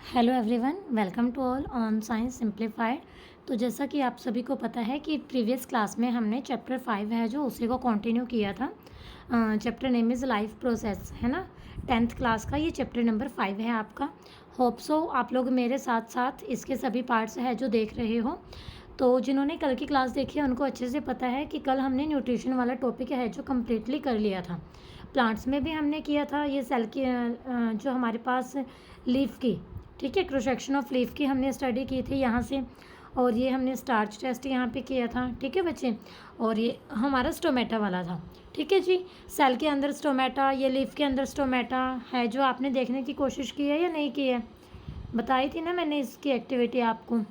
Hello everyone, welcome to all on science simplified. तो जैसा कि आप सभी को पता है कि प्रीवियस क्लास में हमने चैप्टर 5 है जो उसी को कंटिन्यू किया था। Chapter name is life process, है ना। 10th क्लास का ये चैप्टर नंबर 5 है आपका। होप सो आप लोग मेरे साथ साथ इसके सभी पार्ट्स है जो देख रहे हो। तो जिन्होंने कल की क्लास देखी है उनको अच्छे से पता है कि कल हमने न्यूट्रिशन वाला टॉपिक है जो कम्प्लीटली कर लिया था। प्लांट्स में भी हमने किया था ये सेल की जो हमारे पास लीफ की, ठीक है, क्रॉस सेक्शन ऑफ लीफ की हमने स्टडी की थी यहाँ से। और ये हमने स्टार्च टेस्ट यहाँ पे किया था, ठीक है बच्चे। और ये हमारा स्टोमेटा वाला था, ठीक है जी। सेल के अंदर स्टोमेटा, ये लीफ के अंदर स्टोमेटा है जो आपने देखने की कोशिश की है या नहीं की है, बताई थी ना मैंने इसकी एक्टिविटी आपको।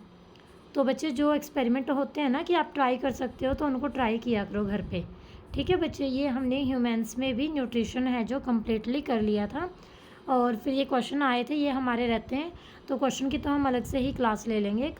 तो बच्चे जो एक्सपेरिमेंट होते हैं ना कि आप ट्राई कर सकते हो तो उनको ट्राई किया करो घर पे, ठीक है बच्चे। ये हमने ह्यूमन्स में भी न्यूट्रिशन है जो कम्प्लीटली कर लिया था। और फिर ये क्वेश्चन आए थे, ये हमारे रहते हैं, तो क्वेश्चन की तो हम अलग से ही क्लास ले लेंगे।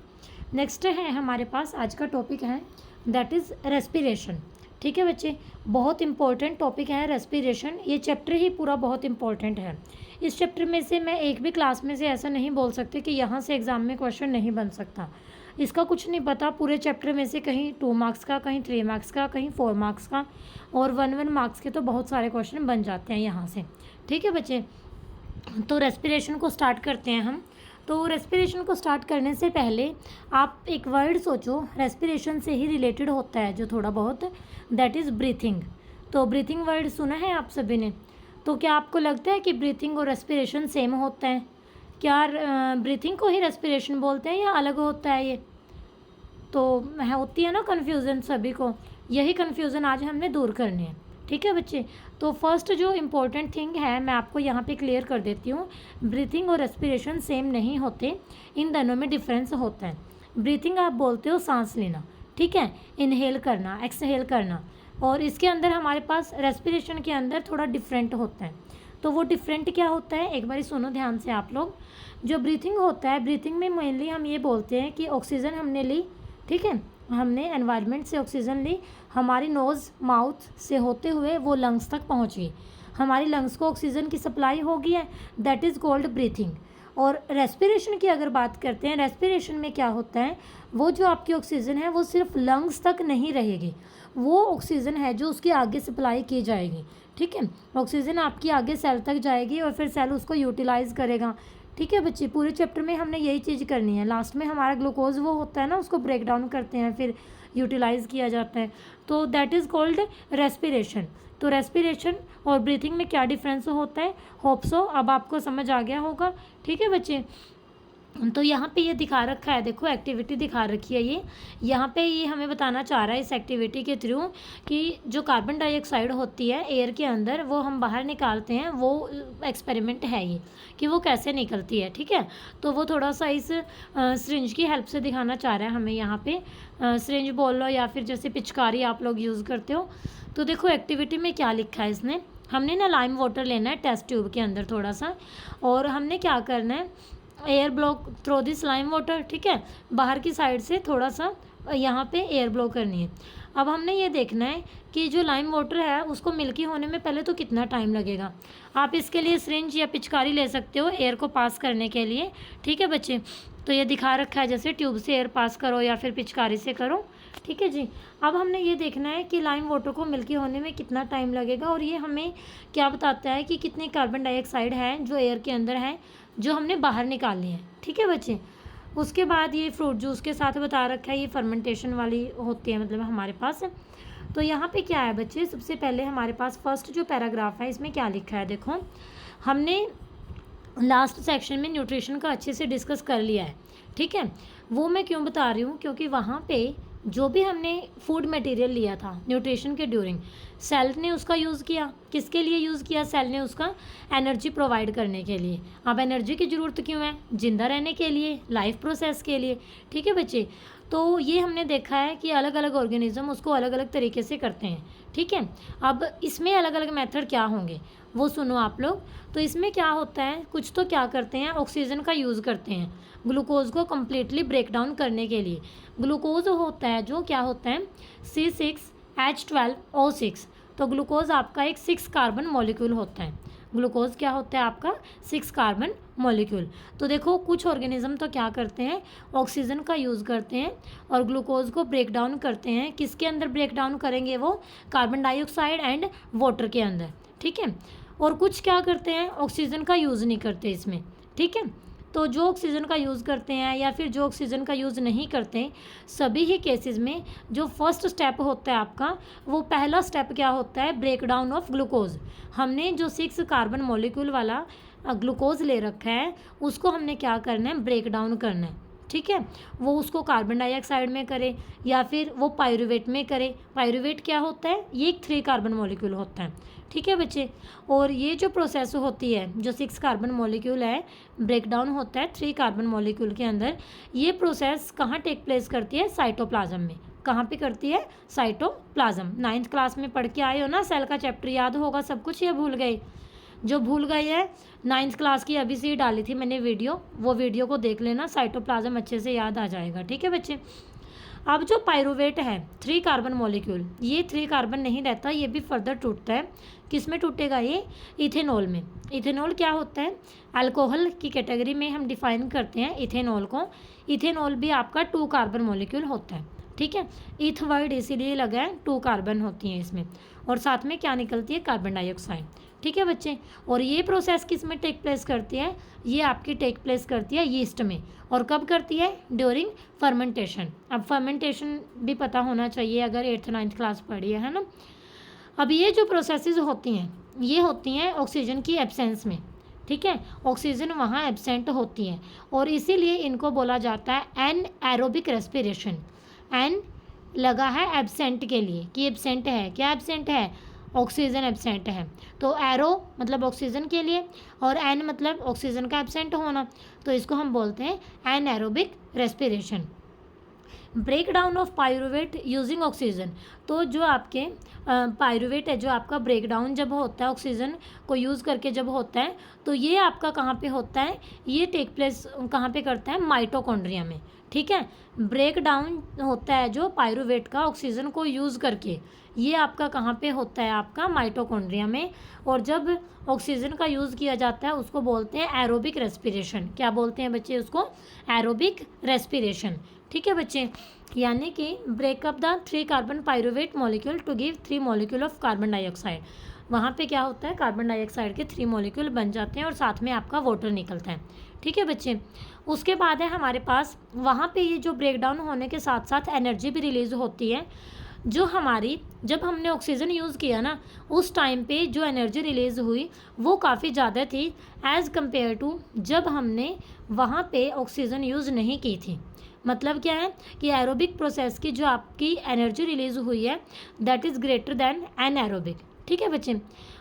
नेक्स्ट है हमारे पास आज का टॉपिक है दैट इज़ रेस्पिरेशन, ठीक है बच्चे। बहुत इंपॉर्टेंट टॉपिक है रेस्पिरेशन। ये चैप्टर ही पूरा बहुत इंपॉर्टेंट है। इस चैप्टर में से मैं एक भी क्लास में से ऐसा नहीं बोल सकती कि यहाँ से एग्ज़ाम में क्वेश्चन नहीं बन सकता। इसका कुछ नहीं पता, पूरे चैप्टर में से कहीं 2 मार्क्स का, कहीं 3 मार्क्स का, कहीं 4 मार्क्स का और 1 मार्क्स के तो बहुत सारे क्वेश्चन बन जाते हैं यहाँ से, ठीक है बच्चे। तो रेस्पिरेशन को स्टार्ट करते हैं हम। तो रेस्पिरेशन को स्टार्ट करने से पहले आप एक वर्ड सोचो, रेस्पिरेशन से ही रिलेटेड होता है जो थोड़ा बहुत, दैट इज़ ब्रीथिंग। तो ब्रीथिंग वर्ड सुना है आप सभी ने। तो क्या आपको लगता है कि ब्रीथिंग और रेस्पिरेशन सेम होता है? क्या ब्रीथिंग को ही रेस्पिरेशन बोलते हैं या अलग होता है ये? तो होती है ना कन्फ्यूज़न सभी को, यही कन्फ्यूज़न आज हमने दूर करनी है, ठीक है बच्चे। तो फर्स्ट जो इम्पोर्टेंट थिंग है मैं आपको यहाँ पे क्लियर कर देती हूँ। ब्रीथिंग और रेस्पिरेशन सेम नहीं होते, इन दोनों में डिफरेंस होता है। ब्रीथिंग आप बोलते हो सांस लेना, ठीक है, इनहेल करना, एक्सहेल करना। और इसके अंदर हमारे पास रेस्पिरेशन के अंदर थोड़ा डिफरेंट होता है। तो वो डिफरेंट क्या होता है, एक बार सुनो ध्यान से आप लोग। जो ब्रीथिंग होता है, ब्रीथिंग में मेनली हम ये बोलते हैं कि ऑक्सीजन हमने ली, ठीक है, हमने एनवायरनमेंट से ऑक्सीजन ली, हमारी नोज़ माउथ से होते हुए वो लंग्स तक पहुंच गई, हमारी लंग्स को ऑक्सीजन की सप्लाई हो गई है, दैट इज़ कॉल्ड ब्रीथिंग। और रेस्पिरेशन की अगर बात करते हैं, रेस्पिरेशन में क्या होता है, वो जो आपकी ऑक्सीजन है वो सिर्फ लंग्स तक नहीं रहेगी, वो ऑक्सीजन है जो उसकी आगे सप्लाई की जाएगी, ठीक है। ऑक्सीजन आपकी आगे सेल तक जाएगी और फिर सेल उसको यूटिलाइज़ करेगा, ठीक है बच्चे। पूरे चैप्टर में हमने यही चीज़ करनी है। लास्ट में हमारा ग्लूकोज वो होता है ना, उसको ब्रेक डाउन करते हैं, फिर यूटिलाइज़ किया जाता है, तो दैट इज़ कॉल्ड रेस्पिरेशन। तो रेस्पिरेशन और ब्रीथिंग में क्या डिफरेंस होता है, होप सो अब आपको समझ आ गया होगा, ठीक है बच्चे। तो यहाँ पे ये दिखा रखा है, देखो एक्टिविटी दिखा रखी है ये। यहाँ पे ये हमें बताना चाह रहा है इस एक्टिविटी के थ्रू कि जो कार्बन डाइऑक्साइड होती है एयर के अंदर वो हम बाहर निकालते हैं, वो एक्सपेरिमेंट है ये कि वो कैसे निकलती है, ठीक है। तो वो थोड़ा सा इस सिरिंज की हेल्प से दिखाना चाह रहा है हमें यहाँ पे। सिरिंज बोल लो या फिर जैसे पिचकारी आप लोग यूज़ करते हो। तो देखो एक्टिविटी में क्या लिखा है इसने, हमने ना लाइम वाटर लेना है टेस्ट ट्यूब के अंदर थोड़ा सा, और हमने क्या करना है, air blow through this lime water, ठीक है, बाहर की साइड से थोड़ा सा यहाँ पे एयर ब्लो करनी है। अब हमने ये देखना है कि जो लाइम वाटर है उसको मिल्की होने में पहले तो कितना टाइम लगेगा। आप इसके लिए सिरिंज या पिचकारी ले सकते हो एयर को पास करने के लिए, ठीक है बच्चे। तो ये दिखा रखा है जैसे ट्यूब से एयर पास करो या फिर पिचकारी से करो, ठीक है जी। अब हमने ये देखना है कि लाइम वाटर को मिल्की होने में कितना टाइम लगेगा, और ये हमें क्या बताता है कि कितने कार्बन डाइऑक्साइड है जो एयर के अंदर है जो हमने बाहर निकालनी है, ठीक है बच्चे। उसके बाद ये फ्रूट जूस के साथ बता रखा है, ये फर्मेंटेशन वाली होती है मतलब हमारे पास। तो यहाँ पे क्या है बच्चे, सबसे पहले हमारे पास फर्स्ट जो पैराग्राफ है इसमें क्या लिखा है, देखो हमने लास्ट सेक्शन में न्यूट्रिशन का अच्छे से डिस्कस कर लिया है, ठीक है। वो मैं क्यों बता रही हूँ, क्योंकि वहाँ पे जो भी हमने फूड मटेरियल लिया था न्यूट्रिशन के ड्यूरिंग, सेल ने उसका यूज़ किया, किसके लिए यूज़ किया, सेल ने उसका एनर्जी प्रोवाइड करने के लिए। अब एनर्जी की ज़रूरत क्यों है, जिंदा रहने के लिए, लाइफ प्रोसेस के लिए, ठीक है बच्चे। तो ये हमने देखा है कि अलग अलग ऑर्गेनिज्म उसको अलग अलग तरीके से करते हैं, ठीक है। अब इसमें अलग अलग मेथड क्या होंगे वो सुनो आप लोग। तो इसमें क्या होता है, कुछ तो क्या करते हैं, ऑक्सीजन का यूज़ करते हैं ग्लूकोज को कम्प्लीटली ब्रेक डाउन करने के लिए। ग्लूकोज होता है जो क्या होता है C6H12O6। तो ग्लूकोज आपका एक 6 कार्बन मॉलिक्यूल होता है। ग्लूकोज क्या होता है आपका 6 कार्बन मॉलिक्यूल। तो देखो कुछ ऑर्गेनिज्म तो क्या करते हैं, ऑक्सीजन का यूज़ करते हैं और ग्लूकोज को ब्रेक डाउन करते हैं। किसके अंदर ब्रेक डाउन करेंगे, वो कार्बन डाइऑक्साइड एंड वाटर के अंदर, ठीक है। और कुछ क्या करते हैं, ऑक्सीजन का यूज़ नहीं करते इसमें, ठीक है। तो जो ऑक्सीजन का यूज़ करते हैं या फिर जो ऑक्सीजन का यूज़ नहीं करते, सभी ही केसेस में जो फर्स्ट स्टेप होता है आपका, वो पहला स्टेप क्या होता है, ब्रेक डाउन ऑफ ग्लूकोज। हमने जो 6 कार्बन मॉलिक्यूल वाला ग्लूकोज ले रखा है, उसको हमने क्या करना है, ब्रेक डाउन करना है, ठीक है। वो उसको कार्बन डाइऑक्साइड में करे या फिर वो पायरुवेट में करे। पायरुवेट क्या होता है, ये एक 3 कार्बन मॉलिक्यूल होता है, ठीक है बच्चे। और ये जो प्रोसेस होती है, जो 6 कार्बन मॉलिक्यूल है, ब्रेक डाउन होता है 3 कार्बन मॉलिक्यूल के अंदर। ये प्रोसेस कहाँ टेक प्लेस करती है, साइटोप्लाज्म में। कहाँ पे करती है, साइटोप्लाज्म। 9th क्लास में पढ़ के आए हो ना, सेल का चैप्टर याद होगा सब कुछ, या भूल गए? जो भूल गए है, 9th क्लास की अभी से ही डाली थी मैंने वीडियो, वो वीडियो को देख लेना, साइटोप्लाज्म अच्छे से याद आ जाएगा, ठीक है बच्चे। अब जो पायरुवेट है 3 कार्बन मॉलिक्यूल, ये 3 कार्बन नहीं रहता, ये भी फर्दर टूटता है। किस में टूटेगा ये, इथेनॉल में। इथेनॉल क्या होता है, अल्कोहल की कैटेगरी में हम डिफाइन करते हैं इथेनॉल को। इथेनॉल भी आपका 2 कार्बन मॉलिक्यूल होता है, ठीक है। इथ वर्ड इसीलिए लगा है, 2 कार्बन होती हैं इसमें, और साथ में क्या निकलती है, कार्बन डाइऑक्साइड, ठीक है बच्चे। और ये प्रोसेस किस में टेक प्लेस करती है, ये आपकी टेक प्लेस करती है यीस्ट में। और कब करती है, ड्यूरिंग फर्मेंटेशन। अब फर्मेंटेशन भी पता होना चाहिए अगर 8th 9th क्लास पढ़ी है ना। अब ये जो प्रोसेसेस होती हैं, ये होती हैं ऑक्सीजन की एब्सेंस में, ठीक है। ऑक्सीजन वहाँ एब्सेंट होती है और इसीलिए इनको बोला जाता है एन एरोबिक रेस्पिरेशन। एन लगा है एब्सेंट के लिए, कि एब्सेंट है, क्या एब्सेंट है, ऑक्सीजन एब्सेंट है। तो एरो मतलब ऑक्सीजन के लिए और एन मतलब ऑक्सीजन का एब्सेंट होना, तो इसको हम बोलते हैं anaerobic respiration. Break down of pyruvate using oxygen. तो जो आपके पायरुवेट है, जो आपका ब्रेक डाउन जब होता है ऑक्सीजन को यूज़ करके जब होता है, तो ये आपका कहाँ पे होता है, ये टेक प्लेस कहाँ पे करता है, माइटोकॉन्ड्रिया में, ठीक है। ब्रेक डाउन होता है जो पायरुवेट का ऑक्सीजन को यूज़ करके, ये आपका कहाँ पे होता है, आपका माइटोकॉन्ड्रिया में। और जब ऑक्सीजन का यूज़ किया जाता है उसको बोलते हैं एरोबिक रेस्पिरेशन। क्या बोलते हैं बच्चे उसको, एरोबिक रेस्पिरेशन, ठीक है बच्चे। यानी कि break up the 3 carbon pyruvate molecule to give 3 molecule of carbon dioxide. वहाँ पे क्या होता है, कार्बन डाइऑक्साइड के 3 मॉलिक्यूल बन जाते हैं और साथ में आपका वाटर निकलता है, ठीक है बच्चे। उसके बाद है हमारे पास, वहाँ पे ये जो ब्रेक डाउन होने के साथ साथ एनर्जी भी रिलीज़ होती है। जो हमारी, जब हमने ऑक्सीजन यूज़ किया ना, उस टाइम पे जो एनर्जी रिलीज़ हुई वो काफ़ी ज़्यादा थी एज़ कम्पेयर टू जब हमने वहाँ पे ऑक्सीजन यूज़ नहीं की थी। मतलब क्या है कि एरोबिक प्रोसेस की जो आपकी एनर्जी रिलीज़ हुई है, that is greater than anaerobic, ठीक है बच्चे।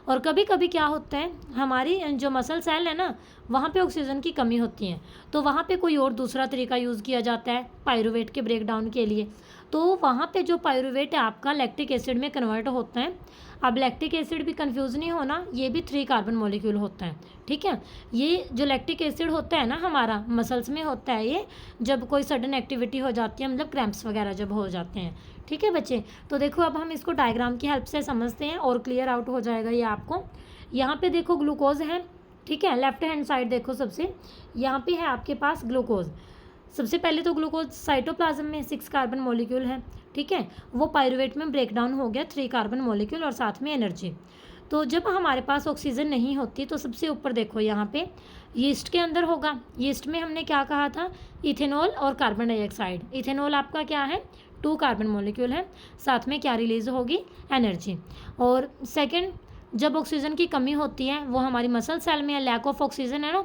और कभी कभी क्या होता है, हमारी जो मसल सेल है ना, वहाँ पे ऑक्सीजन की कमी होती है, तो वहाँ पे कोई और दूसरा तरीका यूज़ किया जाता है पायरुवेट के ब्रेक डाउन के लिए। तो वहाँ पे जो पायरुवेट है आपका लैक्टिक एसिड में कन्वर्ट होता है। अब लैक्टिक एसिड भी कंफ्यूज नहीं होना, ये भी 3 कार्बन मॉलिक्यूल होता है, ठीक है। ये जो लैक्टिक एसिड होता है ना हमारा, मसल्स में होता है ये, जब कोई सडन एक्टिविटी हो जाती है, मतलब क्रैम्प्स वगैरह जब हो जाते हैं, ठीक है बच्चे। तो देखो अब हम इसको डायग्राम की हेल्प से समझते हैं और क्लियर आउट हो जाएगा ये आपको। यहाँ पे देखो ग्लूकोज है, ठीक है। लेफ्ट हैंड साइड देखो, सबसे यहाँ पे है आपके पास ग्लूकोज। सबसे पहले तो ग्लूकोज साइटोप्लाज्म में 6 कार्बन मॉलिक्यूल है, ठीक है। वो पायरुवेट में ब्रेक डाउन हो गया 3 कार्बन मॉलिक्यूल और साथ में एनर्जी। तो जब हमारे पास ऑक्सीजन नहीं होती तो सबसे ऊपर देखो यहाँ पे यीस्ट के अंदर होगा। यीस्ट में हमने क्या कहा था, इथेनॉल और कार्बन डाइऑक्साइड। इथेनॉल आपका क्या है, 2 कार्बन मॉलिक्यूल है, साथ में क्या रिलीज होगी, एनर्जी। और सेकंड, जब ऑक्सीजन की कमी होती है, वो हमारी मसल सेल में है, लैक ऑफ ऑक्सीजन है ना,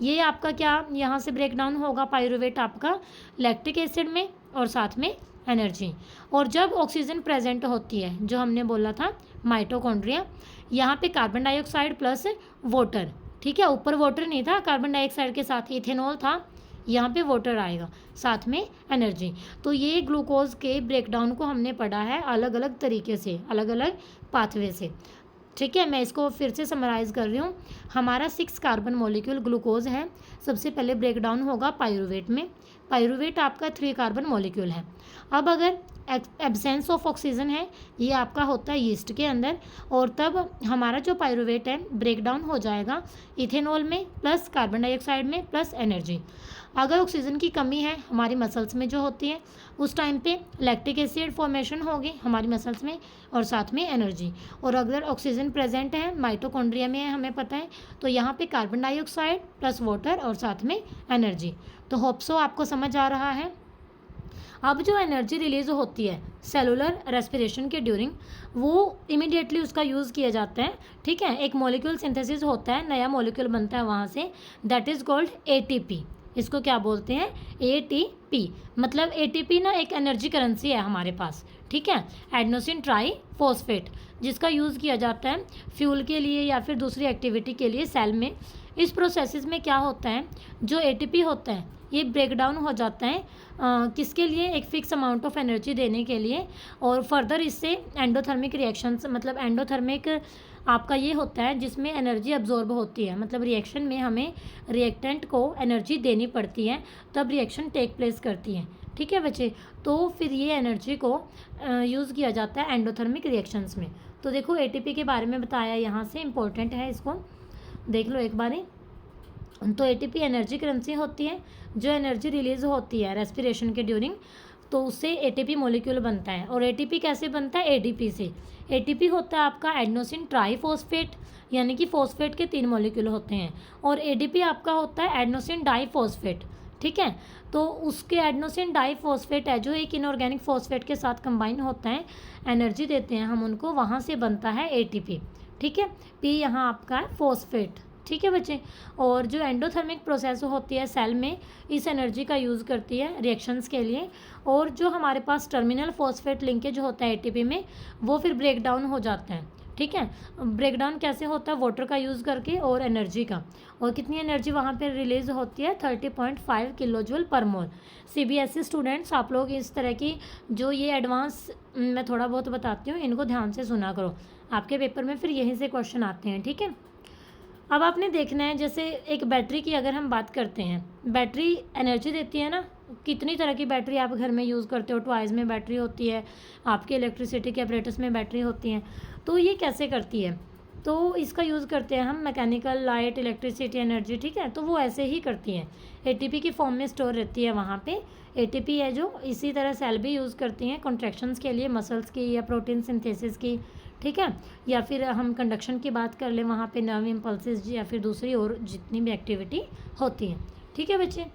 ये आपका क्या यहाँ से ब्रेक डाउन होगा पायरुवेट आपका लैक्टिक एसिड में और साथ में एनर्जी। और जब ऑक्सीजन प्रेजेंट होती है, जो हमने बोला था माइटोकॉन्ड्रिया, यहाँ पे कार्बन डाइऑक्साइड प्लस वाटर, ठीक है। ऊपर वाटर नहीं था, कार्बन डाइऑक्साइड के साथ इथेनॉल था, यहाँ पे वाटर आएगा, साथ में एनर्जी। तो ये ग्लूकोज के ब्रेकडाउन को हमने पढ़ा है अलग अलग तरीके से, अलग अलग पाथवे से, ठीक है। मैं इसको फिर से समराइज़ कर रही हूँ। हमारा 6 कार्बन मॉलिक्यूल ग्लूकोज है, सबसे पहले ब्रेकडाउन होगा पायरुवेट में। पायरुवेट आपका 3 कार्बन मॉलिक्यूल है। अब अगर एब्सेंस ऑफ ऑक्सीजन है, ये आपका होता है यीस्ट के अंदर, और तब हमारा जो पायरुवेट है ब्रेक डाउन हो जाएगा इथेनॉल में प्लस कार्बन डाइऑक्साइड में प्लस एनर्जी। अगर ऑक्सीजन की कमी है हमारी मसल्स में जो होती है, उस टाइम पे लैक्टिक एसिड फॉर्मेशन होगी हमारी मसल्स में और साथ में एनर्जी। और अगर ऑक्सीजन प्रेजेंट है माइटोकॉन्ड्रिया में है हमें पता है, तो यहाँ पे कार्बन डाइऑक्साइड प्लस वाटर और साथ में एनर्जी। तो होप सो आपको समझ आ रहा है। अब जो एनर्जी रिलीज होती है सेलुलर रेस्पिरेशन के ड्यूरिंग, वो इमिडिएटली उसका यूज़ किया जाता है। ठीक है, एक मॉलिक्यूल सिंथेसिस होता है, नया मॉलिक्यूल बनता है वहाँ से, दैट इज़ कॉल्ड एटीपी। इसको क्या बोलते हैं? एटीपी। मतलब एटीपी ना एक एनर्जी करेंसी है हमारे पास। ठीक है, एडेनोसिन ट्राई फॉस्फेट, जिसका यूज़ किया जाता है फ्यूल के लिए या फिर दूसरी एक्टिविटी के लिए सेल में। इस प्रोसेसेस में क्या होता है, जो एटीपी होता है ये ब्रेक डाउन हो जाता है किसके लिए? एक फिक्स अमाउंट ऑफ एनर्जी देने के लिए। और फर्दर इससे एंडोथर्मिक रिएक्शंस, मतलब एंडोथर्मिक आपका ये होता है जिसमें एनर्जी अब्जॉर्ब होती है, मतलब रिएक्शन में हमें रिएक्टेंट को एनर्जी देनी पड़ती है तब रिएक्शन टेक प्लेस करती है। ठीक है बच्चे, तो फिर ये एनर्जी को यूज़ किया जाता है एंडोथर्मिक रिएक्शंस में। तो देखो एटीपी के बारे में बताया यहाँ से, इम्पोर्टेंट है, इसको देख लो एक बारी। तो एटीपी एनर्जी करेंसी होती है, जो एनर्जी रिलीज होती है रेस्पिरेशन के ड्यूरिंग, तो उससे एटीपी मॉलिक्यूल बनता है। और एटीपी कैसे बनता है? एडीपी से। एटीपी होता है आपका एडेनोसिन ट्राईफॉस्फेट, यानी कि फॉस्फेट के 3 मॉलिक्यूल होते हैं, और एडीपी आपका होता है एडेनोसिन डाईफॉस्फेट। ठीक है, तो उसके एडेनोसिन डाईफॉस्फेट है जो एक इनऑर्गेनिक फॉस्फेट के साथ कंबाइन होता है, एनर्जी देते हैं हम उनको, वहाँ से बनता है एटीपी। ठीक है, पी यहाँ आपका है फॉस्फेट। ठीक है बच्चे, और जो एंडोथर्मिक प्रोसेस होती है सेल में, इस एनर्जी का यूज़ करती है रिएक्शंस के लिए। और जो हमारे पास टर्मिनल फॉस्फेट लिंकेज होता है एटीपी में, वो फिर ब्रेक डाउन हो जाता है। ठीक है, ब्रेक डाउन कैसे होता है? वाटर का यूज़ करके और एनर्जी का। और कितनी एनर्जी वहाँ पे रिलीज होती है? 30.5 किलो जूल पर मोल। सीबीएसई स्टूडेंट्स, आप लोग इस तरह की जो ये एडवांस मैं थोड़ा बहुत बताती हूँ, इनको ध्यान से सुना करो, आपके पेपर में फिर यहीं से क्वेश्चन आते हैं। ठीक है, अब आपने देखना है, जैसे एक बैटरी की अगर हम बात करते हैं, बैटरी एनर्जी देती है ना। कितनी तरह की बैटरी आप घर में यूज़ करते हो? टॉयज़ में बैटरी होती है, आपके इलेक्ट्रिसिटी के अपरेटस में बैटरी होती हैं। तो ये कैसे करती है? तो इसका यूज़ करते हैं हम मैकेनिकल, लाइट, इलेक्ट्रिसिटी, एनर्जी। ठीक है, तो वो ऐसे ही करती हैं, एटीपी की फॉर्म में स्टोर रहती है वहाँ पे। एटीपी है जो इसी तरह सेल भी यूज़ करती हैं कॉन्ट्रैक्शंस के लिए, मसल्स की या प्रोटीन सिंथेसिस की। ठीक है, या फिर हम कंडक्शन की बात कर लें, वहाँ पे नर्व इम्पल्सेस या फिर दूसरी और जितनी भी एक्टिविटी होती है। ठीक है बच्चे,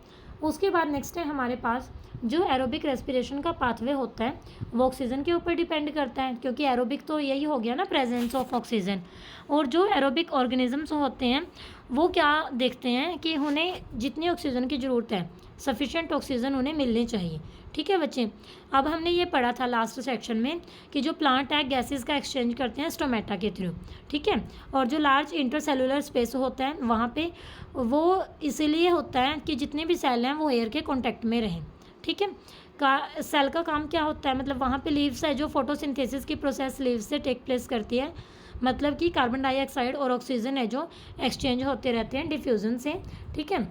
उसके बाद नेक्स्ट है हमारे पास जो एरोबिक रेस्पिरेशन का पाथवे होता है, वो ऑक्सीजन के ऊपर डिपेंड करता है, क्योंकि एरोबिक तो यही हो गया ना, प्रेजेंस ऑफ ऑक्सीजन। और जो एरोबिक ऑर्गेनिजम्स होते हैं वो क्या देखते हैं कि उन्हें जितनी ऑक्सीजन की ज़रूरत है, सफिशेंट ऑक्सीजन उन्हें मिलनी चाहिए। ठीक है बच्चे, अब हमने ये पढ़ा था लास्ट सेक्शन में कि जो प्लांट है गैसेस का एक्सचेंज करते हैं स्टोमेटा के थ्रू। ठीक है, और जो लार्ज इंटरसेलुलर स्पेस होता है वहाँ पे वो इसीलिए होता है कि जितने भी सेल हैं वो एयर के कॉन्टैक्ट में रहें। ठीक है, सेल का काम क्या होता है? मतलब वहाँ पे लीव्स है जो फोटोसिंथेसिस की प्रोसेस लीव्स से टेक प्लेस करती है, मतलब कि कार्बन डाइऑक्साइड और ऑक्सीजन है जो एक्सचेंज होते रहते हैं डिफ्यूज़न से। ठीक है,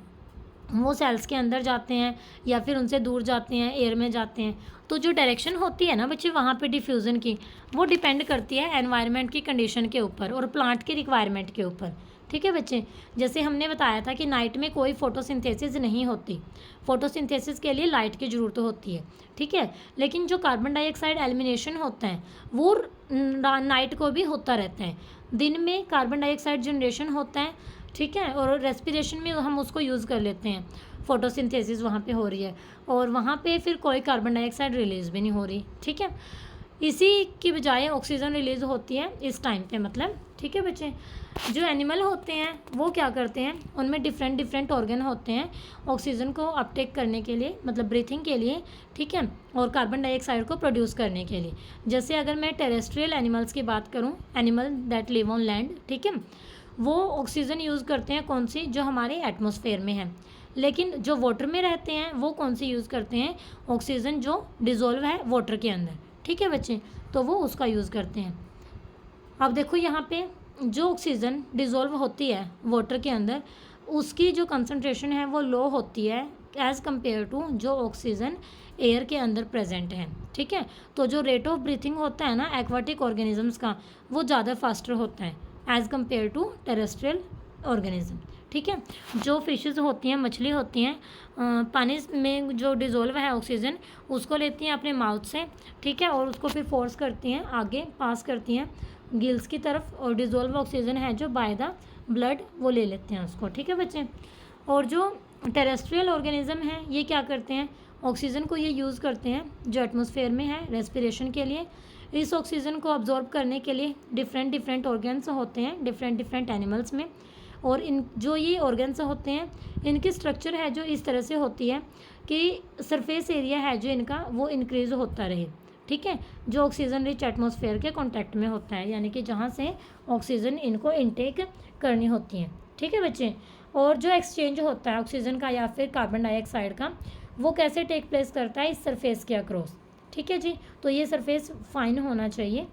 वो सेल्स के अंदर जाते हैं या फिर उनसे दूर जाते हैं, एयर में जाते हैं। तो जो डायरेक्शन होती है ना बच्चे वहाँ पे डिफ्यूज़न की, वो डिपेंड करती है एनवायरनमेंट की कंडीशन के ऊपर और प्लांट की रिक्वायरमेंट के ऊपर। ठीक है बच्चे, जैसे हमने बताया था कि नाइट में कोई फोटोसिंथेसिस नहीं होती, फोटोसिंथेसिस के लिए लाइट की ज़रूरत होती है। ठीक है, लेकिन जो कार्बन डाइऑक्साइड एलिमिनेशन होता है वो नाइट को भी होता रहता है। दिन में कार्बन डाइऑक्साइड जनरेशन होता है, ठीक है, और रेस्पिरेशन में हम उसको यूज़ कर लेते हैं, फोटोसिंथेसिस वहाँ पे हो रही है, और वहाँ पे फिर कोई कार्बन डाइऑक्साइड रिलीज़ भी नहीं हो रही। ठीक है, इसी की बजाय ऑक्सीजन रिलीज़ होती है इस टाइम पे, मतलब। ठीक है बच्चे, जो एनिमल होते हैं वो क्या करते हैं, उनमें डिफरेंट ऑर्गन होते हैं ऑक्सीजन को अपटेक करने के लिए, मतलब ब्रीथिंग के लिए। ठीक है, और कार्बन डाइऑक्साइड को प्रोड्यूस करने के लिए। जैसे अगर मैं टेरेस्ट्रियल एनिमल्स की बात करूं, animal that live on land, ठीक है, वो ऑक्सीजन यूज़ करते हैं कौन सी? जो हमारे एटमॉस्फेयर में है। लेकिन जो वाटर में रहते हैं वो कौन सी यूज़ करते हैं? ऑक्सीजन जो डिज़ोल्व है वाटर के अंदर। ठीक है बच्चे, तो वो उसका यूज़ करते हैं। अब देखो यहाँ पे जो ऑक्सीजन डिज़ोल्व होती है वाटर के अंदर, उसकी जो कंसंट्रेशन है वो लो होती है एज़ कम्पेयर टू जो ऑक्सीजन एयर के अंदर प्रेजेंट है। ठीक है, तो जो रेट ऑफ ब्रीथिंग होता है ना एक्वाटिक ऑर्गेनिजम्स का, वो ज़्यादा फास्टर होता है as compare to terrestrial organism. ठीक है, जो फिशेस होती हैं, मछली होती हैं, पानी में जो डिज़ोल्व है ऑक्सीजन उसको लेती हैं अपने माउथ से। ठीक है, और उसको फिर फोर्स करती हैं, आगे पास करती हैं गिल्स की तरफ, और डिज़ोल्व ऑक्सीजन है जो बाय द ब्लड वो ले लेते हैं उसको। ठीक है बच्चे, और जो टेरेस्ट्रियल ऑर्गेनिज्म है ये क्या करते हैं, ऑक्सीजन को ये यूज़ करते हैं जो एटमॉस्फेयर में है रेस्पिरेशन के लिए। इस ऑक्सीजन को अब्जॉर्ब करने के लिए डिफरेंट डिफरेंट ऑर्गन्स होते हैं डिफरेंट डिफरेंट एनिमल्स में, और इन जो ये ऑर्गन्स होते हैं इनकी स्ट्रक्चर है जो इस तरह से होती है कि सरफेस एरिया है जो इनका वो इंक्रीज़ होता रहे। ठीक है, जो ऑक्सीजन रिच एटमॉस्फेयर के कांटेक्ट में होता है, यानी कि जहाँ से ऑक्सीजन इनको इनटेक करनी होती है। ठीक है बच्चे, और जो एक्सचेंज होता है ऑक्सीजन का या फिर कार्बन डाइऑक्साइड का, वो कैसे टेक प्लेस करता है, इस सरफेस के अक्रॉस। ठीक है जी, तो ये सरफेस फाइन होना चाहिए।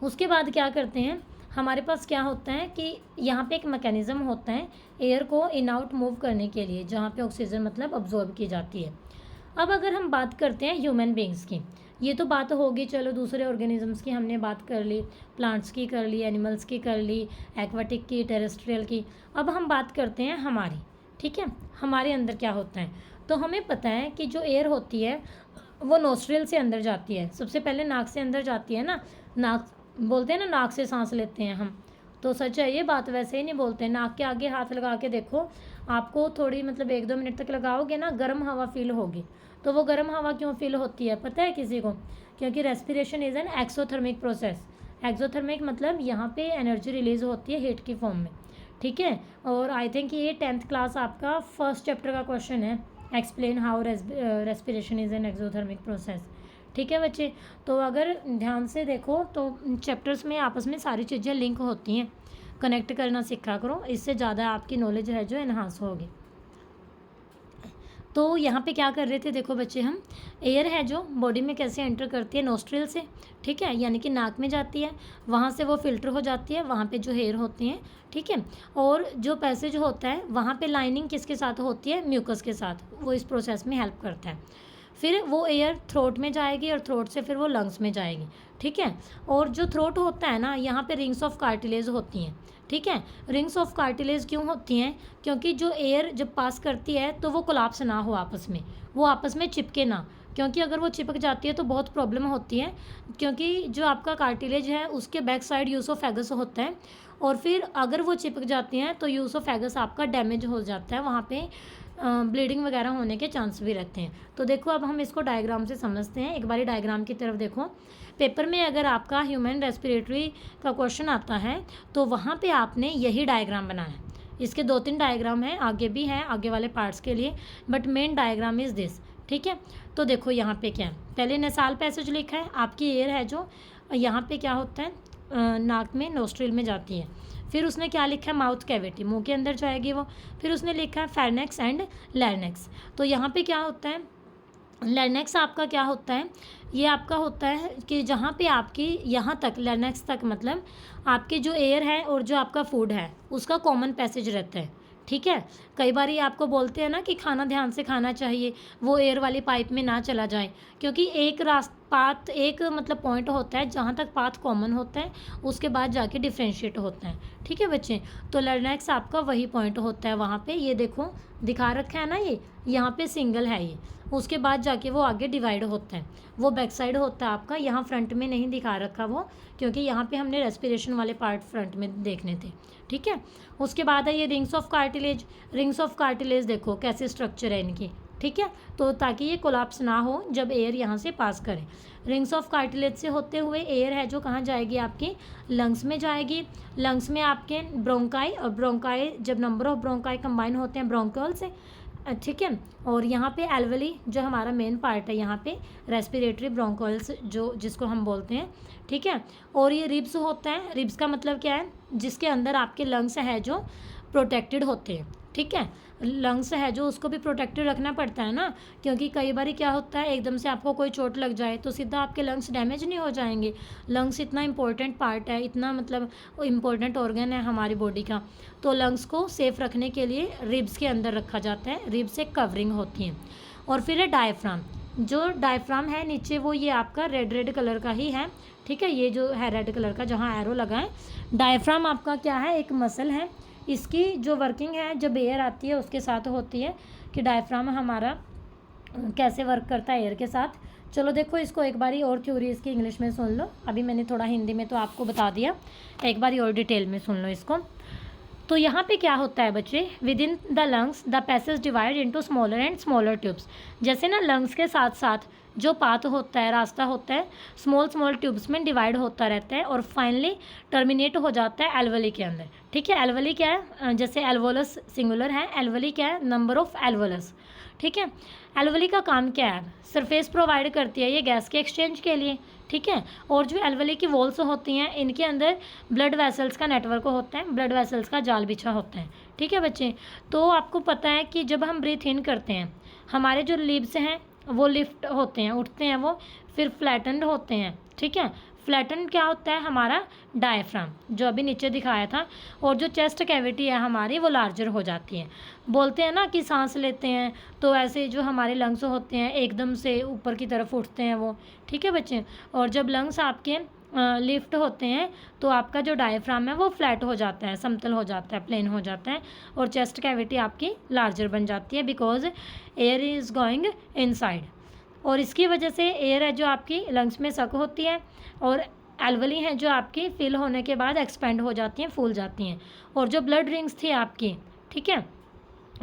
उसके बाद क्या करते हैं, हमारे पास क्या होता है कि यहाँ पे एक मैकेनिज़्म होता है एयर को इन आउट मूव करने के लिए, जहाँ पे ऑक्सीजन मतलब अब्जॉर्ब की जाती है। अब अगर हम बात करते हैं ह्यूमन बींग्स की, ये तो बात होगी, चलो दूसरे ऑर्गेनिजम्स की हमने बात कर ली, प्लांट्स की कर ली, एनिमल्स की कर ली, एक्वाटिक की, टेरेस्ट्रियल की। अब हम बात करते हैं हमारी। ठीक है, हमारे अंदर क्या होता है, तो हमें पता है कि जो एयर होती है वो नोस्ट्रिल से अंदर जाती है, सबसे पहले नाक से अंदर जाती है ना। नाक बोलते हैं ना, नाक से सांस लेते हैं हम, तो सच है ये बात, वैसे ही नहीं बोलते। नाक के आगे हाथ लगा के देखो, आपको थोड़ी मतलब 1-2 मिनट तक लगाओगे ना, गर्म हवा फील होगी। तो वो गर्म हवा क्यों फील होती है पता है किसी को, क्योंकि respiration is an exothermic process. Exothermic मतलब यहाँ पे एनर्जी रिलीज होती है हीट की फॉर्म में। ठीक है, और आई थिंक ये 10th क्लास आपका फर्स्ट चैप्टर का क्वेश्चन है, explain how respiration is an exothermic process. ठीक है बच्चे, तो अगर ध्यान से देखो तो चैप्टर्स में आपस में सारी चीज़ें लिंक होती हैं, कनेक्ट करना सीखा करो, इससे ज़्यादा आपकी नॉलेज है जो एनहांस होगी। तो यहाँ पे क्या कर रहे थे, देखो बच्चे, हम एयर है जो बॉडी में कैसे एंटर करती है, नोस्ट्रिल से। ठीक है, यानी कि नाक में जाती है, वहाँ से वो फिल्टर हो जाती है, वहाँ पे जो हेयर होते हैं। ठीक है, और जो पैसेज होता है वहाँ पे लाइनिंग किसके साथ होती है, म्यूकस के साथ, वो इस प्रोसेस में हेल्प करता है। फिर वो एयर थ्रोट में जाएगी और थ्रोट से फिर वो लंग्स में जाएगी। ठीक है, और जो थ्रोट होता है ना, यहाँ पे रिंग्स ऑफ कार्टिलेज होती हैं। ठीक है, रिंग्स ऑफ कार्टिलेज क्यों होती हैं, क्योंकि जो एयर जब पास करती है तो वो कोलैप्स ना हो आपस में, वो आपस में चिपके ना, क्योंकि अगर वो चिपक जाती है तो बहुत प्रॉब्लम होती है, क्योंकि जो आपका कार्टिलेज है उसके बैक साइड यूसोफेगस होता है, और फिर अगर वो चिपक जाती हैं तो यूसोफेगस आपका डैमेज हो जाता है, वहाँ पे ब्लीडिंग वगैरह होने के चांस भी रहते हैं। तो देखो अब हम इसको डायग्राम से समझते हैं, एक बारी डायग्राम की तरफ देखो। पेपर में अगर आपका ह्यूमन रेस्पिरेटरी का क्वेश्चन आता है तो वहाँ पे आपने यही डायग्राम बनाना है। इसके 2-3 डायग्राम हैं, आगे भी हैं आगे वाले पार्ट्स के लिए, but main diagram is this. ठीक है, तो देखो यहाँ पे क्या है, पहले नसाल पैसेज लिखा है, आपकी एयर है जो यहाँ पे क्या होता है, नाक में नोस्ट्रिल में जाती है। फिर उसने क्या लिखा है, माउथ कैविटी, मुंह के अंदर जाएगी वो। फिर उसने लिखा है फेरनेक्स एंड लैरिंक्स। तो यहाँ पे क्या होता है, लैरिंक्स आपका क्या होता है, ये आपका होता है कि जहाँ पे आपकी यहाँ तक लैरिंक्स तक मतलब आपके जो एयर है और जो आपका फूड है उसका कॉमन पैसेज रहता है। ठीक है, कई बार ये आपको बोलते हैं ना कि खाना ध्यान से खाना चाहिए, वो एयर वाली पाइप में ना चला जाए, क्योंकि एक पाथ एक मतलब पॉइंट होता है जहाँ तक पाथ कॉमन होता है, उसके बाद जाके डिफ्रेंशिएट होता है। ठीक है बच्चे, तो लैरिंक्स आपका वही पॉइंट होता है, वहाँ पे ये देखो दिखा रखा है ना, ये यहाँ पे सिंगल है ये, उसके बाद जाके वो आगे डिवाइड होता है, वो बैक साइड होता है आपका, यहाँ फ्रंट में नहीं दिखा रखा वो, क्योंकि यहाँ पे हमने रेस्पिरेशन वाले पार्ट फ्रंट में देखने थे। ठीक है, उसके बाद है ये rings of cartilage. Rings of cartilage देखो कैसे स्ट्रक्चर है इनकी। ठीक है, तो ताकि ये कोलैप्स ना हो जब एयर यहाँ से पास करे। रिंग्स ऑफ कार्टिलेज से होते हुए एयर है जो कहाँ जाएगी, आपकी लंग्स में जाएगी। लंग्स में आपके ब्रोंकाई, और ब्रोंकाई जब नंबर ऑफ ब्रोंकाई कंबाइन होते हैं ब्रोंक्यूल से। ठीक है, और यहाँ पे एल्वेली जो हमारा मेन पार्ट है, यहाँ पे रेस्पिरेटरी ब्रोंकोल्स जो जिसको हम बोलते हैं। ठीक है, और ये रिब्स होता है, रिब्स का मतलब क्या है, जिसके अंदर आपके लंग्स है जो प्रोटेक्टेड होते हैं। ठीक है, लंग्स है जो उसको भी प्रोटेक्टेड रखना पड़ता है ना, क्योंकि कई बार क्या होता है एकदम से आपको कोई चोट लग जाए तो सीधा आपके लंग्स डैमेज नहीं हो जाएंगे। लंग्स इतना इंपॉर्टेंट पार्ट है, इतना मतलब इम्पोर्टेंट ऑर्गन है हमारी बॉडी का। तो लंग्स को सेफ रखने के लिए रिब्स के अंदर रखा जाता है, रिब्स एक कवरिंग होती है। और फिर है डायफ्राम। जो डायफ्राम है नीचे वो ये आपका रेड कलर का ही है, ठीक है, ये जो है रेड कलर का जहाँ एरो लगा है। डायफ्राम आपका क्या है, एक मसल है। इसकी जो वर्किंग है जब एयर आती है उसके साथ होती है कि डायफ्राम हमारा कैसे वर्क करता है एयर के साथ। चलो देखो इसको एक बारी और थ्योरी इसकी इंग्लिश में सुन लो, अभी मैंने थोड़ा हिंदी में तो आपको बता दिया, एक बारी और डिटेल में सुन लो इसको। तो यहाँ पे क्या होता है बच्चे, with in the lungs the passage divide into smaller and smaller tubes. जैसे ना लंग्स के साथ साथ जो पाथ होता है, रास्ता होता है, स्मॉल ट्यूब्स में डिवाइड होता रहता है और फाइनली टर्मिनेट हो जाता है एल्वली के अंदर। ठीक है, एल्वली क्या है, जैसे एल्वोलस सिंगुलर है, एल्वली क्या है, नंबर ऑफ एल्वोलस। ठीक है, एल्वली का काम क्या है, सरफेस प्रोवाइड करती है ये गैस के एक्सचेंज के लिए। ठीक है, और जो एल्वली की वॉल्स होती हैं इनके अंदर ब्लड वेसल्स का नेटवर्क होता है, ब्लड वेसल्स का जाल बिछा होता है। ठीक है बच्चे, तो आपको पता है कि जब हम ब्रीथ इन करते हैं हमारे जो लिप्स हैं वो लिफ्ट होते हैं, उठते हैं वो, फिर फ्लैटनड होते हैं। ठीक है, फ्लैटन क्या होता है, हमारा डायफ्राम जो अभी नीचे दिखाया था। और जो चेस्ट कैविटी है हमारी वो लार्जर हो जाती है। बोलते हैं ना कि सांस लेते हैं तो ऐसे जो हमारे लंग्स होते हैं एकदम से ऊपर की तरफ उठते हैं वो। ठीक है बच्चे, और जब लंग्स आपके लिफ्ट होते हैं तो आपका जो डायफ्राम है वो फ्लैट हो जाता है, समतल हो जाता है, प्लेन हो जाता है, और चेस्ट कैविटी आपकी लार्जर बन जाती है because air is going inside. और इसकी वजह से एयर है जो आपकी लंग्स में सक होती है, और एल्वली हैं जो आपकी फिल होने के बाद एक्सपेंड हो जाती हैं, फूल जाती हैं। और जो ब्लड रिंग्स थी आपकी, ठीक है,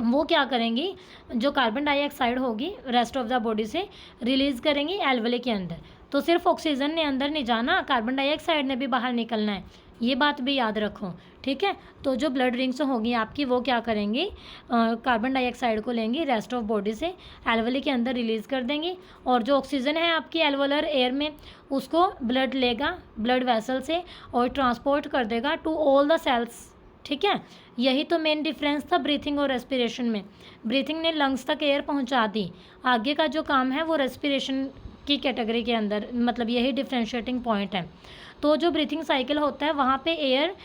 वो क्या करेंगी, जो कार्बन डाइऑक्साइड होगी रेस्ट ऑफ द बॉडी से रिलीज़ करेंगी एल्वली के अंदर। तो सिर्फ ऑक्सीजन ने अंदर नहीं जाना, कार्बन डाइऑक्साइड ने भी बाहर निकलना है, ये बात भी याद रखो। ठीक है, तो जो ब्लड रिंग्स होगी आपकी वो क्या करेंगी, कार्बन डाइऑक्साइड को लेंगी रेस्ट ऑफ बॉडी से, एल्वली के अंदर रिलीज़ कर देंगी, और जो ऑक्सीजन है आपकी एल्वोलर एयर में उसको ब्लड लेगा ब्लड वेसल से और ट्रांसपोर्ट कर देगा टू ऑल द सेल्स। ठीक है, यही तो मेन डिफरेंस था ब्रीथिंग और रेस्पिरेशन में। ब्रीथिंग ने लंग्स तक एयर पहुंचा दी, आगे का जो काम है वो रेस्पिरेशन की कैटेगरी के अंदर, मतलब यही डिफ्रेंशिएटिंग पॉइंट है। तो जो ब्रीथिंग साइकिल होता है वहाँ पे एयर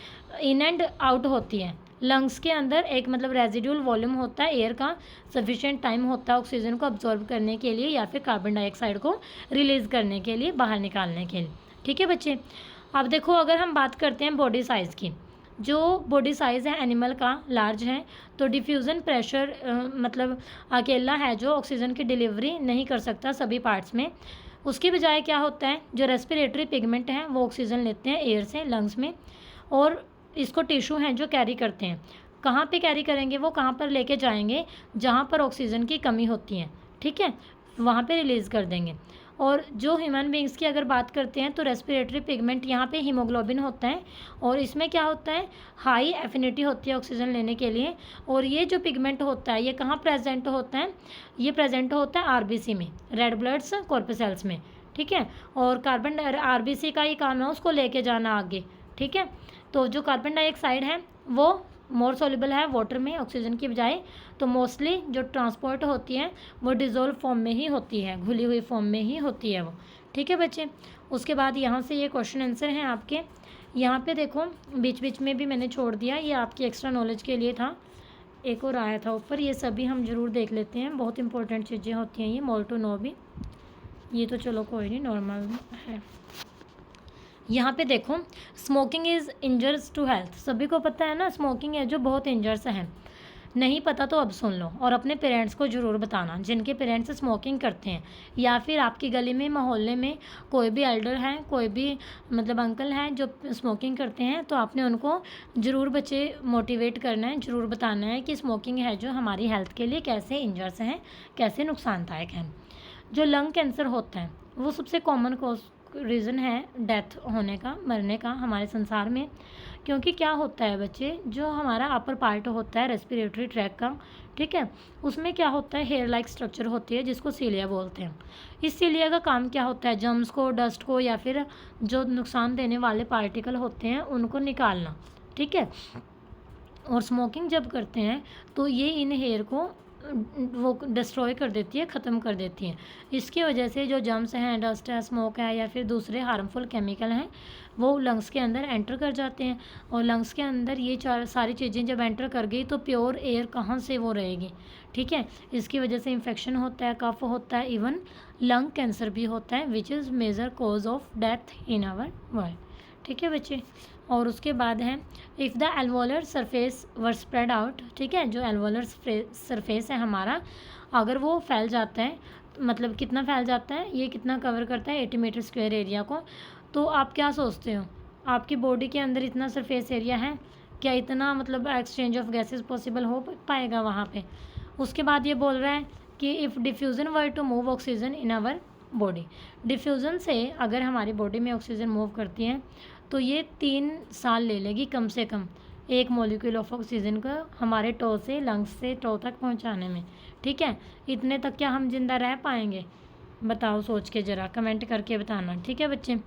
इन एंड आउट होती है, लंग्स के अंदर एक मतलब रेजिड्यूल वॉल्यूम होता है एयर का, सफिशिएंट टाइम होता है ऑक्सीजन को अब्जॉर्ब करने के लिए या फिर कार्बन डाइऑक्साइड को रिलीज़ करने के लिए, बाहर निकालने के लिए। ठीक है बच्चे, अब देखो अगर हम बात करते हैं बॉडी साइज़ की, जो बॉडी साइज़ है एनिमल का लार्ज है, तो डिफ्यूज़न प्रेशर मतलब अकेला है जो ऑक्सीजन की डिलीवरी नहीं कर सकता सभी पार्ट्स में। उसके बजाय क्या होता है, जो रेस्पिरेटरी पिगमेंट हैं वो ऑक्सीजन लेते हैं एयर से लंग्स में, और इसको टिश्यू हैं जो कैरी करते हैं। कहाँ पे कैरी करेंगे, वो कहाँ पर लेके जाएंगे, जहाँ पर ऑक्सीजन की कमी होती है, ठीक है, वहाँ पे रिलीज़ कर देंगे। और जो ह्यूमन बींग्स की अगर बात करते हैं तो रेस्पिरेटरी पिगमेंट यहाँ पे हीमोग्लोबिन होता है, और इसमें क्या होता है, हाई एफिनिटी होती है ऑक्सीजन लेने के लिए। और ये जो पिगमेंट होता है ये कहाँ प्रेजेंट होता है, ये प्रेजेंट होता है आरबीसी में, रेड ब्लड्स कॉर्पसेल्स में। ठीक है, और कार्बन आरबीसी का ही काम है उसको लेके जाना आगे। ठीक है, तो जो कार्बन डाइऑक्साइड है वो मोर सोल्यूबल है वाटर में ऑक्सीजन की बजाय, तो मोस्टली जो ट्रांसपोर्ट होती है वो डिज़ोल्व फॉर्म में ही होती है, घुली हुई फॉर्म में ही होती है वो। ठीक है बच्चे, उसके बाद यहाँ से ये क्वेश्चन आंसर हैं आपके, यहाँ पे देखो बीच बीच में भी मैंने छोड़ दिया, ये आपकी एक्स्ट्रा नॉलेज के लिए था, एक और आया था ऊपर, ये सभी हम ज़रूर देख लेते हैं, बहुत इंपॉर्टेंट चीज़ें होती हैं ये, मोर टू नो भी, ये तो चलो कोई नहीं नॉर्मल है। यहाँ पे देखो, smoking is injurious to health, सभी को पता है ना स्मोकिंग है जो बहुत इंजर्स है। नहीं पता तो अब सुन लो, और अपने पेरेंट्स को ज़रूर बताना जिनके पेरेंट्स स्मोकिंग करते हैं, या फिर आपकी गली में मोहल्ले में कोई भी एल्डर है, कोई भी मतलब अंकल हैं जो स्मोकिंग करते हैं, तो आपने उनको ज़रूर बच्चे मोटिवेट करना है, ज़रूर बताना है कि स्मोकिंग है जो हमारी हेल्थ के लिए कैसे इंजर्स हैं, कैसे नुकसानदायक है। जो लंग कैंसर होता है वो सबसे कॉमन रीज़न है डेथ होने का, मरने का हमारे संसार में। क्योंकि क्या होता है बच्चे, जो हमारा अपर पार्ट होता है रेस्पिरेटरी ट्रैक का, ठीक है, उसमें क्या होता है, हेयर लाइक स्ट्रक्चर होती है जिसको सीलिया बोलते हैं। इस सीलिया का काम क्या होता है, जर्म्स को, डस्ट को, या फिर जो नुकसान देने वाले पार्टिकल होते हैं उनको निकालना। ठीक है, और स्मोकिंग जब करते हैं तो ये इन हेयर को वो डिस्ट्रॉय कर देती है, ख़त्म कर देती है। इसकी वजह से जो जर्म्स हैं, डस्ट है, स्मोक है या फिर दूसरे हार्मफुल केमिकल हैं वो लंग्स के अंदर एंटर कर जाते हैं। और लंग्स के अंदर ये सारी चीज़ें जब एंटर कर गई तो प्योर एयर कहाँ से वो रहेगी, ठीक है। इसकी वजह से इन्फेक्शन होता है, कफ होता है, इवन लंग कैंसर भी होता है, which is major cause of death in our world, ठीक है बच्चे। और उसके बाद है if the alveolar surface were spread out, ठीक है, जो एल्वोलर सरफेस है हमारा, अगर वो फैल जाता है, मतलब कितना फैल जाता है, ये कितना कवर करता है 80 मीटर स्क्वायर एरिया को, तो आप क्या सोचते हो आपकी बॉडी के अंदर इतना सरफेस एरिया है क्या, इतना मतलब एक्सचेंज ऑफ गैसेस पॉसिबल हो पाएगा वहाँ पे। उसके बाद ये बोल रहा है कि if diffusion were to move oxygen in our body, diffusion से अगर हमारी बॉडी में ऑक्सीजन मूव करती है तो ये 3 साल ले लेगी कम से कम एक मॉलिक्यूल ऑफ ऑक्सीजन को हमारे टो से लंग्स से टो तक पहुंचाने में, ठीक है। इतने तक क्या हम जिंदा रह पाएंगे, बताओ सोच के ज़रा कमेंट करके बताना, ठीक है बच्चे।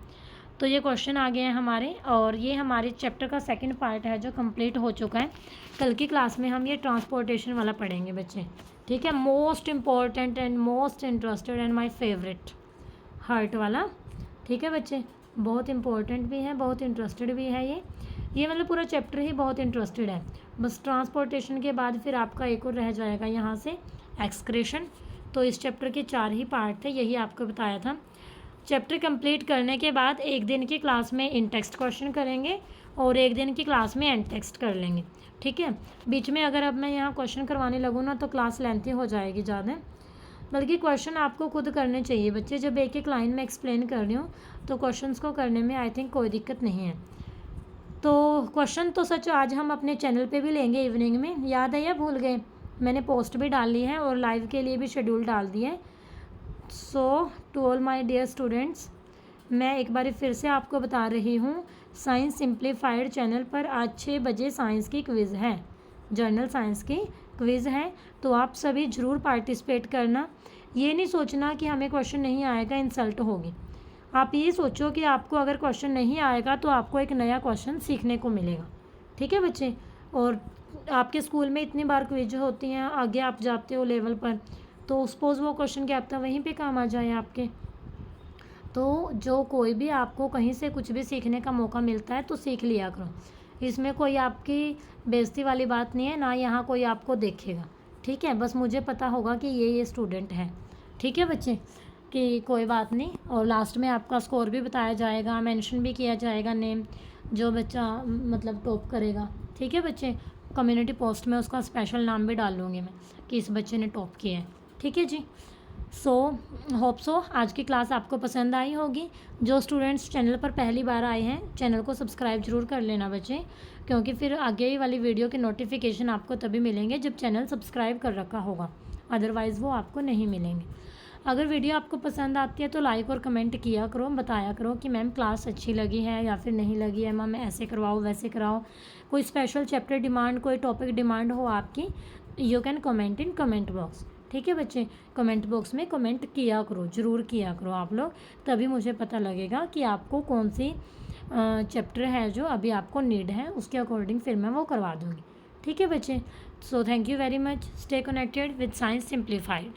तो ये क्वेश्चन आ गए हैं हमारे, और ये हमारे चैप्टर का सेकंड पार्ट है जो कंप्लीट हो चुका है। कल की क्लास में हम ये ट्रांसपोर्टेशन वाला पढ़ेंगे बच्चे, ठीक है। Most important and most interested and my favourite heart वाला, ठीक है बच्चे। बहुत इंपॉर्टेंट भी है, बहुत इंटरेस्टेड भी है ये मतलब पूरा चैप्टर ही बहुत इंटरेस्टेड है। बस ट्रांसपोर्टेशन के बाद फिर आपका एक और रह जाएगा यहाँ से एक्सक्रेशन। तो इस चैप्टर के 4 ही पार्ट थे, यही आपको बताया था। चैप्टर कंप्लीट करने के बाद एक दिन की क्लास में इन टेक्स्ट क्वेश्चन करेंगे और एक दिन की क्लास में एंड टेक्स्ट कर लेंगे, ठीक है। बीच में अगर अब मैं यहाँ क्वेश्चन करवाने लगूँ ना तो क्लास लेंथी हो जाएगी ज़्यादा, बल्कि क्वेश्चन आपको खुद करने चाहिए बच्चे। जब एक एक लाइन में एक्सप्लेन कर रही हूँ तो क्वेश्चंस को करने में आई थिंक कोई दिक्कत नहीं है। तो क्वेश्चन तो सच आज हम अपने चैनल पे भी लेंगे इवनिंग में, याद है या भूल गए, मैंने पोस्ट भी डाल ली है और लाइव के लिए भी शेड्यूल डाल दिया है। So to all my dear students, मैं एक बार फिर से आपको बता रही हूँ, साइंस सिंप्लीफाइड चैनल पर आज 6 बजे साइंस की क्विज़ है, जर्नल साइंस की क्विज़ है। तो आप सभी ज़रूर पार्टिसिपेट करना। ये नहीं सोचना कि हमें क्वेश्चन नहीं आएगा इंसल्ट होगी, आप ये सोचो कि आपको अगर क्वेश्चन नहीं आएगा तो आपको एक नया क्वेश्चन सीखने को मिलेगा, ठीक है बच्चे। और आपके स्कूल में इतनी बार क्विज होती हैं, आगे आप जाते हो लेवल पर, तो सपोज़ वो क्वेश्चन क्या पता वहीं पे काम आ जाए आपके। तो जो कोई भी आपको कहीं से कुछ भी सीखने का मौका मिलता है तो सीख लिया करो, इसमें कोई आपकी बेइज्जती वाली बात नहीं है, ना यहाँ कोई आपको देखेगा, ठीक है। बस मुझे पता होगा कि ये स्टूडेंट है, ठीक है बच्चे, कि कोई बात नहीं। और लास्ट में आपका स्कोर भी बताया जाएगा, मेंशन भी किया जाएगा नेम, जो बच्चा मतलब टॉप करेगा, ठीक है बच्चे। कम्युनिटी पोस्ट में उसका स्पेशल नाम भी डाल लूँगी मैं कि इस बच्चे ने टॉप किया है, ठीक है जी। सो होप सो आज की क्लास आपको पसंद आई होगी। जो स्टूडेंट्स चैनल पर पहली बार आए हैं चैनल को सब्सक्राइब जरूर कर लेना बच्चे, क्योंकि फिर आगे वाली वीडियो के नोटिफिकेशन आपको तभी मिलेंगे जब चैनल सब्सक्राइब कर रखा होगा, अदरवाइज़ वो आपको नहीं मिलेंगे। अगर वीडियो आपको पसंद आती है तो लाइक और कमेंट किया करो, बताया करो कि मैम क्लास अच्छी लगी है या फिर नहीं लगी है, मैम ऐसे करवाओ वैसे कराओ, कोई स्पेशल चैप्टर डिमांड, कोई टॉपिक डिमांड हो आपकी, you can comment in comment box, ठीक है बच्चे। कमेंट बॉक्स में कमेंट किया करो, ज़रूर किया करो आप लोग, तभी मुझे पता लगेगा कि आपको कौन सी चैप्टर है जो अभी आपको नीड है, उसके अकॉर्डिंग फिर मैं वो करवा दूँगी, ठीक है बच्चे। So thank you very much, stay connected with science simplified.